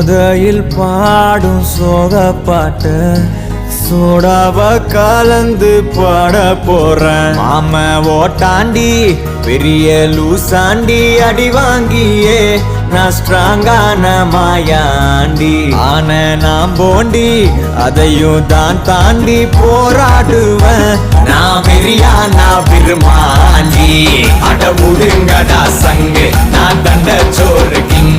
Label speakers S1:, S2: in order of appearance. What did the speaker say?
S1: போதையில் பாடும் சோக பாட்டு சோடாவ கலந்து பாட போறேன். மாம ஓட்டாண்டி பெரிய லூசாண்டி அடி வாங்கியே நான் ஸ்ட்ராங்கான மாயாண்டி ஆன நான் போண்டி அதையும் தான் தாண்டி போராடுவேன். நான் வெறியா நான் விரும்பாண்டி அட முடுங்கடா சங்கு நான் தண்ட சோறு கிங்